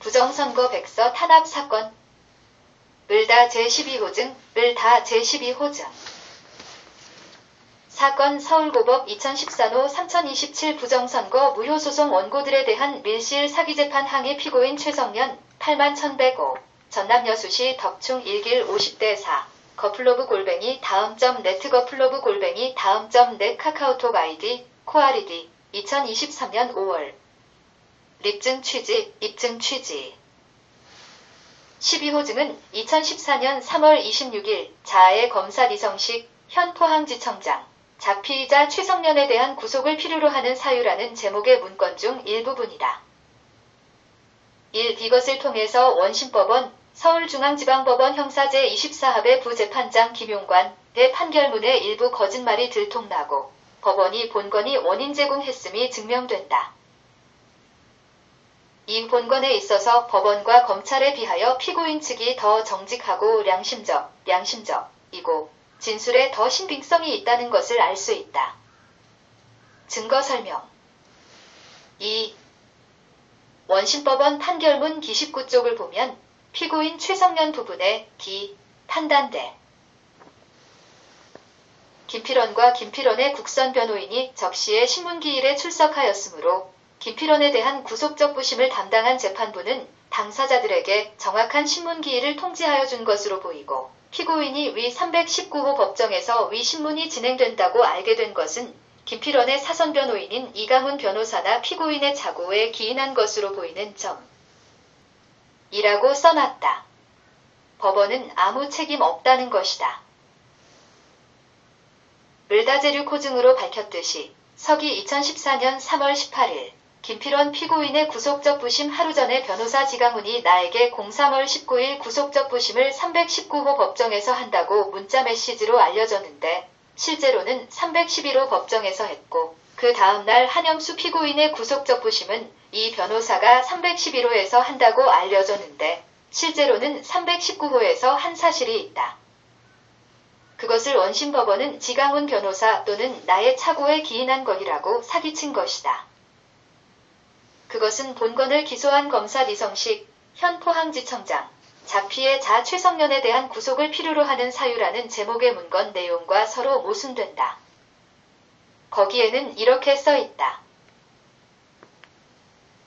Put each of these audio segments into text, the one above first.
부정선거 백서 탄압 사건 을다 제12호증 을다 제12호증 사건 서울고법 2014호 3027 부정선거 무효소송 원고들에 대한 밀실 사기재판 항의 피고인 최성년 81,105 전남여수시 덕충 1길 50대 4 거플로브 다음.net 거플로브 다음.net 카카오톡 아이디 코아리디 2023년 5월 입증 취지 12호증은 2014년 3월 26일 자아의 검사 이성식 현 포항지청장 자피의자 최성년에 대한 구속을 필요로 하는 사유라는 제목의 문건 중 일부분이다. 1. 이것을 통해서 원심법원 서울중앙지방법원 형사 제24합의 부재판장 김용관의 판결문에 일부 거짓말이 들통나고 법원이 본건이 원인 제공했음이 증명된다. 이 본건에 있어서 법원과 검찰에 비하여 피고인 측이 더 정직하고 양심적이고 진술에 더 신빙성이 있다는 것을 알 수 있다. 증거 설명 2. 원심법원 판결문 기 19쪽을 보면 피고인 최성년 부분의 기, 판단대 김필원과 김필원의 국선 변호인이 적시에 신문기일에 출석하였으므로 김필원에 대한 구속적 부심을 담당한 재판부는 당사자들에게 정확한 신문기일을 통지하여 준 것으로 보이고 피고인이 위 319호 법정에서 위 신문이 진행된다고 알게 된 것은 김필원의 사선 변호인인 이강훈 변호사나 피고인의 자고에 기인한 것으로 보이는 점이라고 써놨다. 법원은 아무 책임 없다는 것이다. 을다제류코증으로 밝혔듯이 서기 2014년 3월 18일 김필원 피고인의 구속적 부심 하루 전에 변호사 지강훈이 나에게 03월 19일 구속적 부심을 319호 법정에서 한다고 문자 메시지로 알려줬는데 실제로는 311호 법정에서 했고 그 다음날 한영수 피고인의 구속적 부심은 이 변호사가 311호에서 한다고 알려줬는데 실제로는 319호에서 한 사실이 있다. 그것을 원심법원은 지강훈 변호사 또는 나의 착오에 기인한 것이라고 사기친 것이다. 그것은 본건을 기소한 검사 이성식 현 포항지청장 자피의 자 최성년에 대한 구속을 필요로 하는 사유라는 제목의 문건 내용과 서로 모순된다. 거기에는 이렇게 써있다.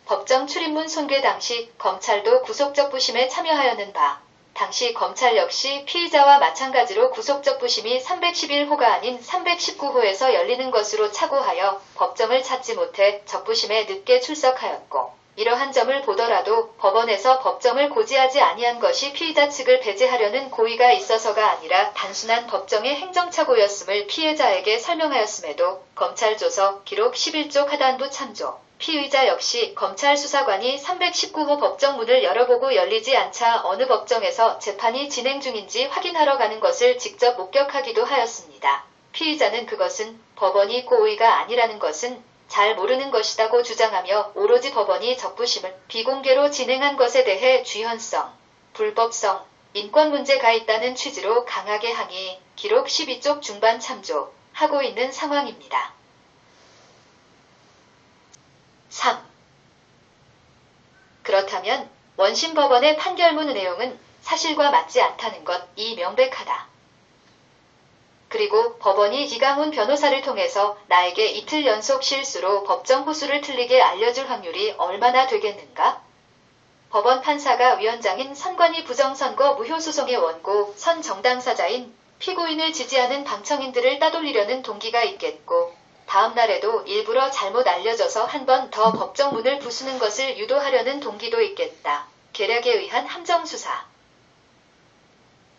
법정 출입문 손괴 당시 검찰도 구속적 부심에 참여하였는 바 당시 검찰 역시 피의자와 마찬가지로 구속적 부심이 311호가 아닌 319호에서 열리는 것으로 착오하여 법정을 찾지 못해 적부심에 늦게 출석하였고 이러한 점을 보더라도 법원에서 법정을 고지하지 아니한 것이 피의자 측을 배제하려는 고의가 있어서가 아니라 단순한 법정의 행정착오였음을 피해자에게 설명하였음에도 검찰조서 기록 11조 하단부 참조 피의자 역시 검찰 수사관이 319호 법정 문을 열어보고 열리지 않자 어느 법정에서 재판이 진행 중인지 확인하러 가는 것을 직접 목격하기도 하였습니다. 피의자는 그것은 법원이 고의가 아니라는 것은 잘 모르는 것이라고 주장하며 오로지 법원이 적부심을 비공개로 진행한 것에 대해 쥐현성, 불법성, 인권 문제가 있다는 취지로 강하게 항의, 기록 12쪽 중반 참조하고 있는 상황입니다. 3. 그렇다면 원심법원의 판결문 내용은 사실과 맞지 않다는 것이 명백하다. 그리고 법원이 이강훈 변호사를 통해서 나에게 이틀 연속 실수로 법정 호수를 틀리게 알려줄 확률이 얼마나 되겠는가? 법원 판사가 위원장인 선관위 부정선거 무효소송의 원고 선 정당사자인 피고인을 지지하는 방청인들을 따돌리려는 동기가 있겠고 다음 날에도 일부러 잘못 알려져서 한 번 더 법정 문을 부수는 것을 유도하려는 동기도 있겠다. 계략에 의한 함정수사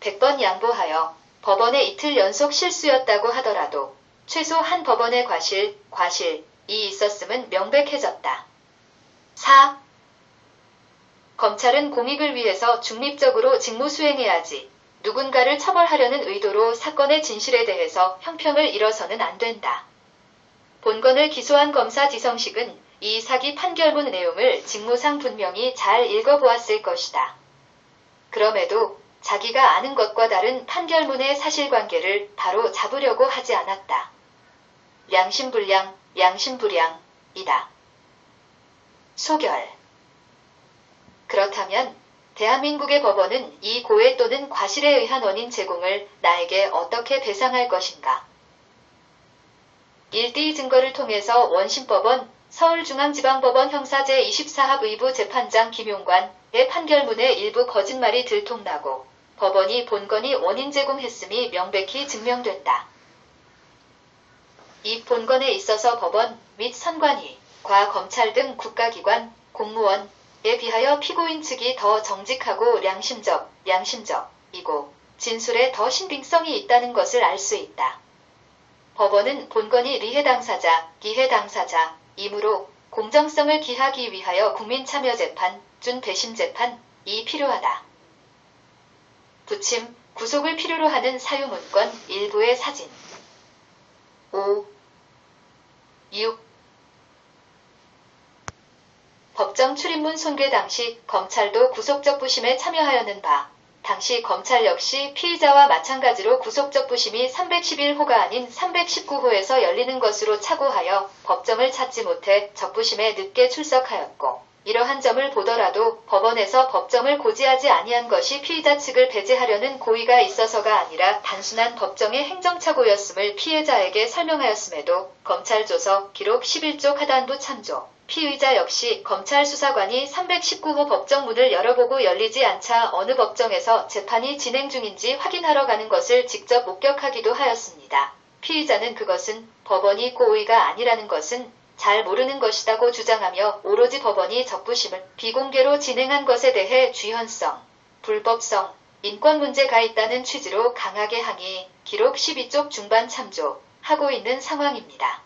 100번 양보하여 법원의 이틀 연속 실수였다고 하더라도 최소 한 법원의 과실이 있었음은 명백해졌다. 4. 검찰은 공익을 위해서 중립적으로 직무 수행해야지 누군가를 처벌하려는 의도로 사건의 진실에 대해서 형평을 잃어서는 안 된다. 본건을 기소한 검사 지성식은 이 사기 판결문 내용을 직무상 분명히 잘 읽어보았을 것이다. 그럼에도 자기가 아는 것과 다른 판결문의 사실관계를 바로 잡으려고 하지 않았다. 양심불량이다. 소결 그렇다면 대한민국의 법원은 이 고의 또는 과실에 의한 원인 제공을 나에게 어떻게 배상할 것인가? 1디 증거를 통해서 원심법원, 서울중앙지방법원 형사 제24합 의부 재판장 김용관의 판결문에 일부 거짓말이 들통나고 법원이 본건이 원인 제공했음이 명백히 증명된다. 이 본건에 있어서 법원 및 선관위, 과 검찰 등 국가기관, 공무원에 비하여 피고인 측이 더 정직하고 양심적이고 진술에 더 신빙성이 있다는 것을 알 수 있다. 법원은 본건이 리해 당사자이므로 공정성을 기하기 위하여 국민참여재판, 준배심재판이 필요하다. 부침, 구속을 필요로 하는 사유문건 일부의 사진 5. 6. 법정 출입문 손괴 당시 검찰도 구속적 부심에 참여하였는 바, 당시 검찰 역시 피의자와 마찬가지로 구속적 부심이 311호가 아닌 319호에서 열리는 것으로 착오하여 법정을 찾지 못해 적부심에 늦게 출석하였고, 이러한 점을 보더라도 법원에서 법정을 고지하지 아니한 것이 피의자 측을 배제하려는 고의가 있어서가 아니라 단순한 법정의 행정착오였음을 피해자에게 설명하였음에도 검찰조서 기록 11조 하단부 참조, 피의자 역시 검찰 수사관이 319호 법정문을 열어보고 열리지 않자 어느 법정에서 재판이 진행 중인지 확인하러 가는 것을 직접 목격하기도 하였습니다. 피의자는 그것은 법원이 고의가 아니라는 것은 잘 모르는 것이라고 주장하며 오로지 법원이 적부심을 비공개로 진행한 것에 대해 쥐현성, 불법성, 인권 문제가 있다는 취지로 강하게 항의, 기록 12쪽 중반 참조하고 있는 상황입니다.